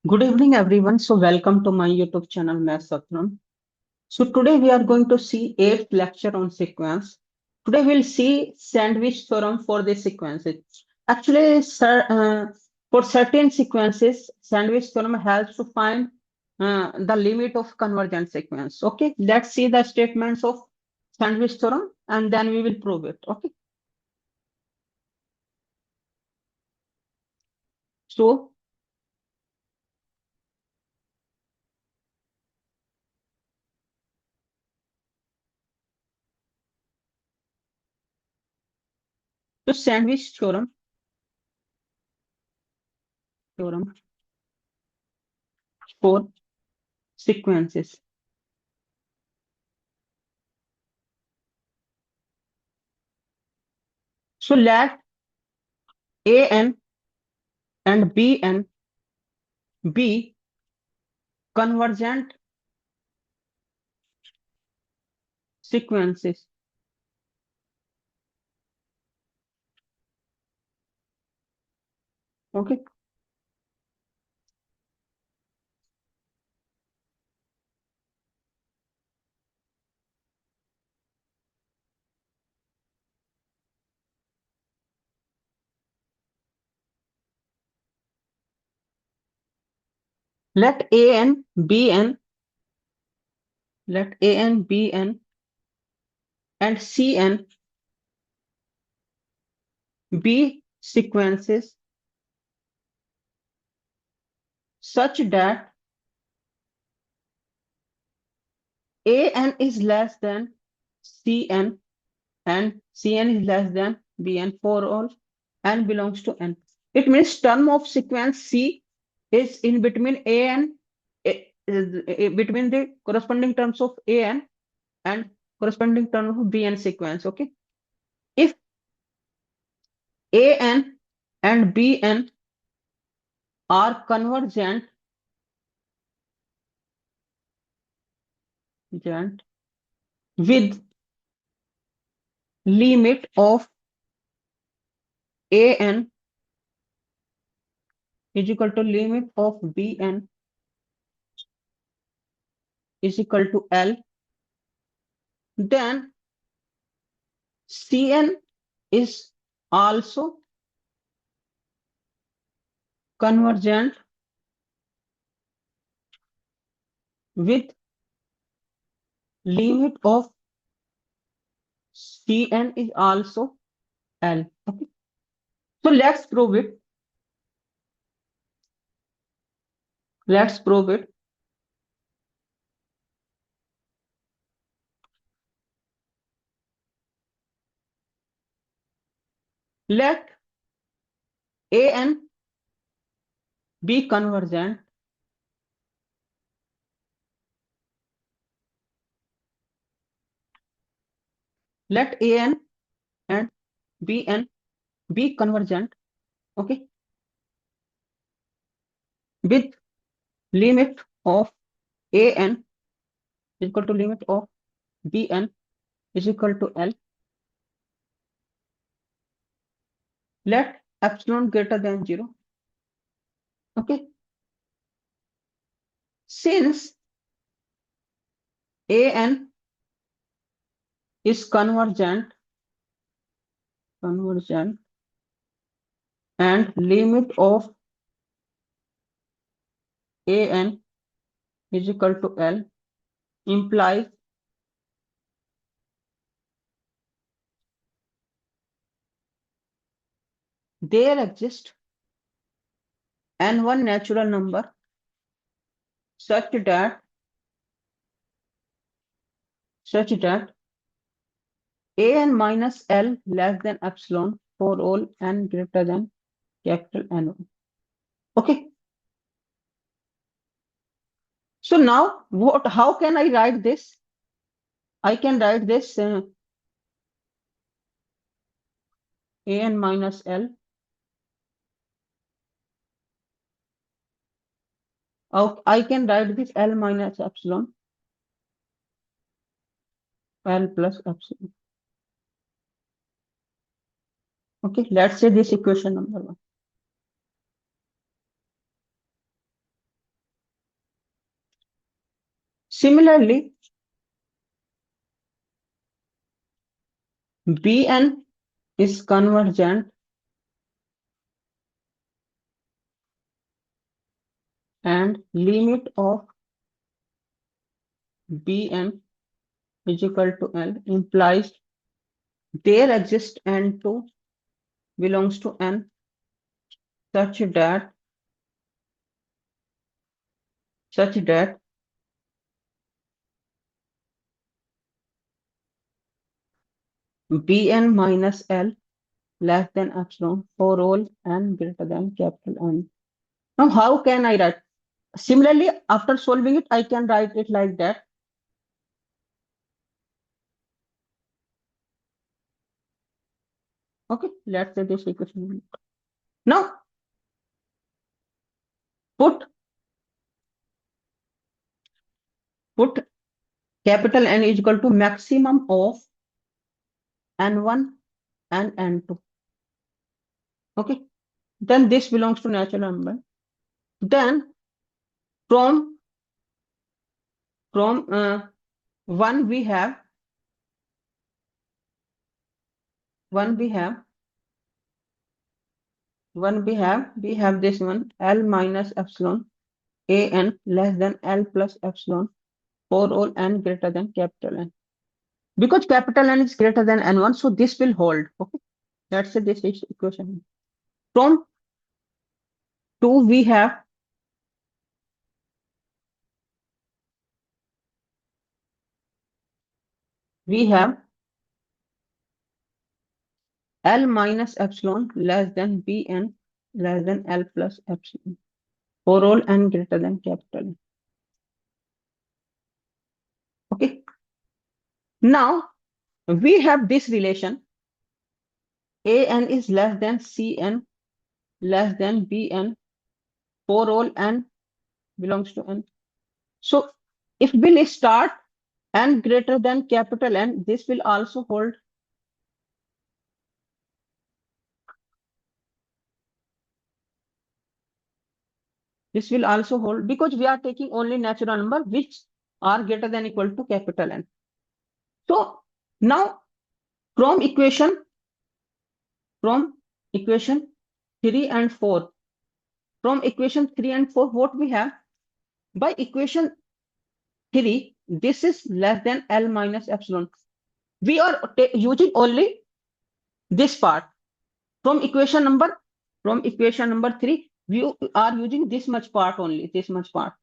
Good evening, everyone. So, welcome to my YouTube channel, Math Satram. So, today we are going to see eighth lecture on sequence. Today we'll see sandwich theorem for the sequences. Actually, for certain sequences, sandwich theorem helps to find the limit of convergent sequence. Okay, let's see the statements of sandwich theorem and then we will prove it. Okay, so the sandwich theorem for sequences. So let an and bn be convergent sequences. Okay. Let an bn, let an bn and cn be sequences such that an is less than cn and cn is less than bn for all n belongs to n. It means term of sequence C is in between an, between the corresponding terms of an and corresponding term of bn sequence. Okay. If an and bn are convergent with limit of an is equal to limit of bn is equal to L, then Cn is also convergent with limit of Cn is also L. Okay. So let's prove it. Let's prove it. Let an be convergent. Let an and bn be convergent. Okay. With limit of an is equal to limit of bn is equal to L. Let epsilon greater than 0. Okay. Since an is convergent and limit of an is equal to L implies there exists n1 natural number such that an minus L less than epsilon for all n greater than capital N1. Okay. So now how can I write this? I can write this an minus L. I can write this L minus epsilon, L plus epsilon. Okay, let's say this equation number 1. Similarly, Bn is convergent and limit of Bn is equal to L implies there exists N2 belongs to N such that Bn minus L less than epsilon for all n greater than capital N. Now, how can I write? Similarly, after solving it, I can write it like that. Okay, let's say this equation. Now, put put capital N is equal to maximum of N1 and N2. Okay, then this belongs to natural number. Then from one we have one we have we have this one L minus epsilon an less than L plus epsilon for all n greater than capital N. Because capital N is greater than N1, so this will hold. Okay, that's this is equation. From 2 we have L minus epsilon less than Bn less than L plus epsilon for all n greater than capital N. Okay, now we have this relation an is less than cn less than bn for all n belongs to n. So if we'll start n greater than capital N, this will also hold. This will also hold because we are taking only natural number which are greater than equal to capital N. So now from equation 3 and 4, from equation 3 and 4, what we have? By equation 3, this is less than L minus epsilon. We are using only this part. From equation number 3, we are using this much part only, this much part.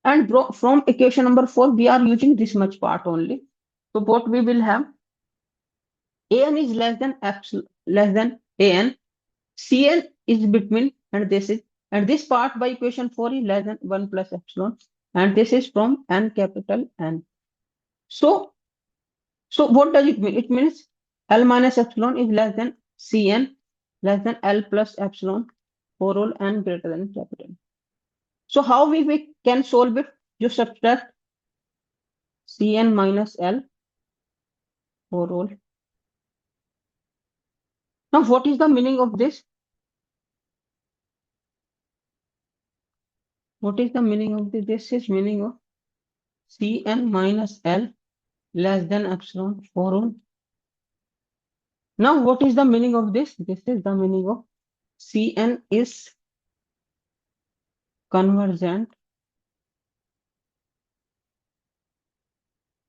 And from equation number 4, we are using this much part only. So what we will have? An is less than epsilon, less than an. Cn is between, and this part by equation 4 is less than 1 plus epsilon, and this is from n capital N. So what does it mean? It means L minus epsilon is less than Cn less than L plus epsilon for all n greater than capital N. So how we can solve it? You subtract Cn minus L for all. Now what is the meaning of this? What is the meaning of this? This is meaning of Cn minus L less than epsilon for all. Now what is the meaning of this? This is the meaning of Cn is convergent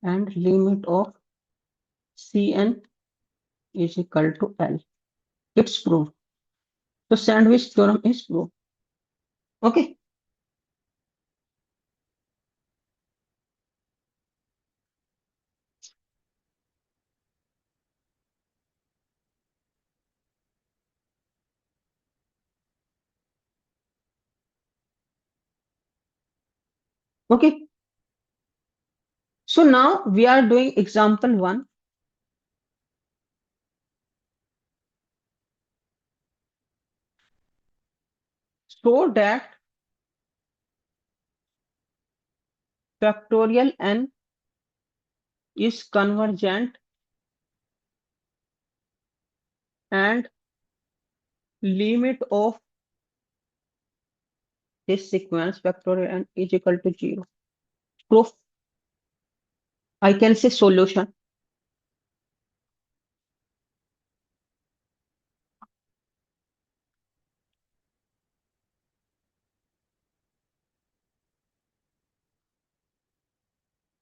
and limit of Cn is equal to L. It's proved. So sandwich theorem is proved. Okay. Okay. So now we are doing example 1. So that factorial n is convergent and limit of this sequence factorial n is equal to 0. Proof. I can say solution.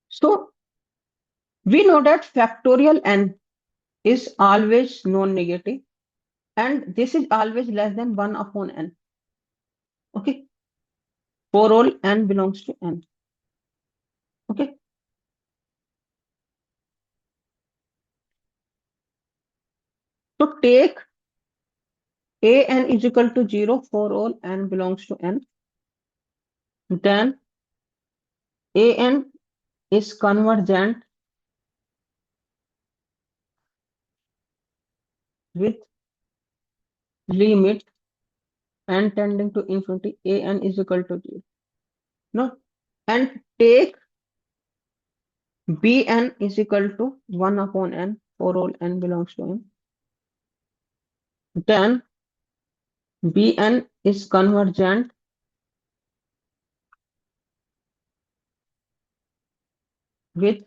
So we know that factorial n is always non-negative, and this is always less than 1 upon n. Okay, for all n belongs to n. Okay, so take a n is equal to 0 for all n belongs to n. Then a n is convergent with limit n tending to infinity. A n is equal to 0. No, and take Bn is equal to 1 upon n for all n belongs to n. Then Bn is convergent with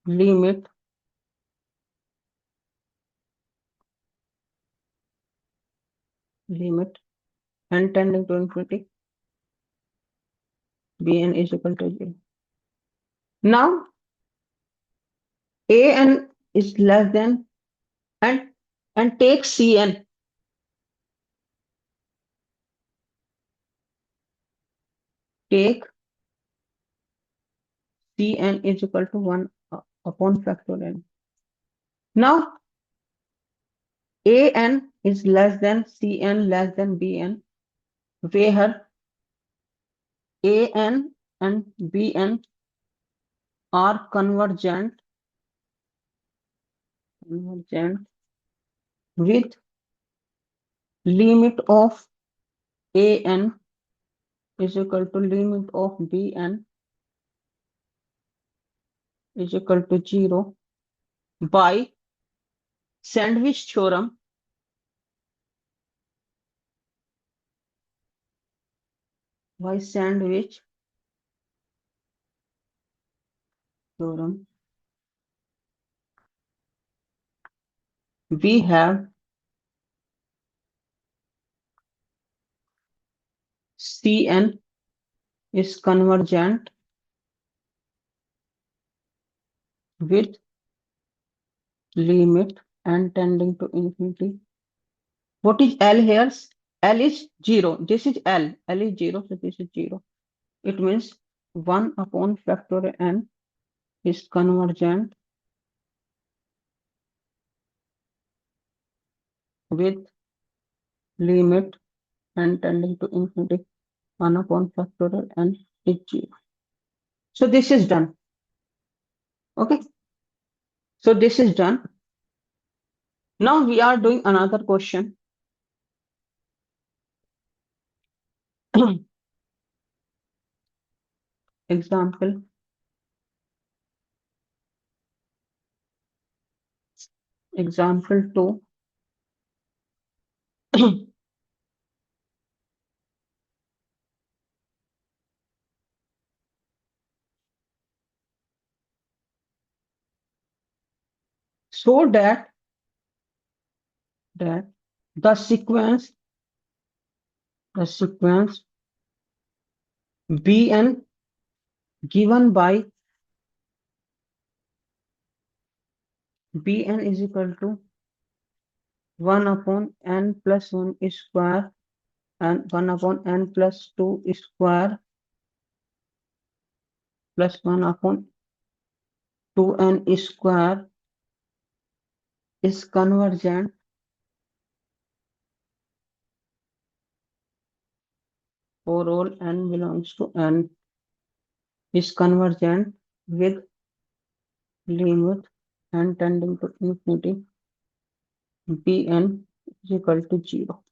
limit n tending to infinity. Bn is equal to 0. Now An is less than and take Cn. Take Cn is equal to 1 upon factor n. Now An is less than Cn less than Bn, where An and Bn are convergent with limit of An is equal to limit of Bn is equal to 0 by Sandwich theorem. By Sandwich theorem, we have Cn is convergent with limit n tending to infinity. What is L here? L is 0. This is L. L is 0, so this is 0. It means 1 upon factor n is convergent with limit n tending to infinity. 1 upon factorial n is 0. So this is done. Okay. So this is done. Now we are doing another question. Example. Example 2. So that the sequence Bn given by Bn is equal to 1 upon n plus 1 square and 1 upon n plus 2 square plus 1 upon 2n square is convergent for all n belongs to n, is convergent with limit n tending to infinity. Bn is equal to 0.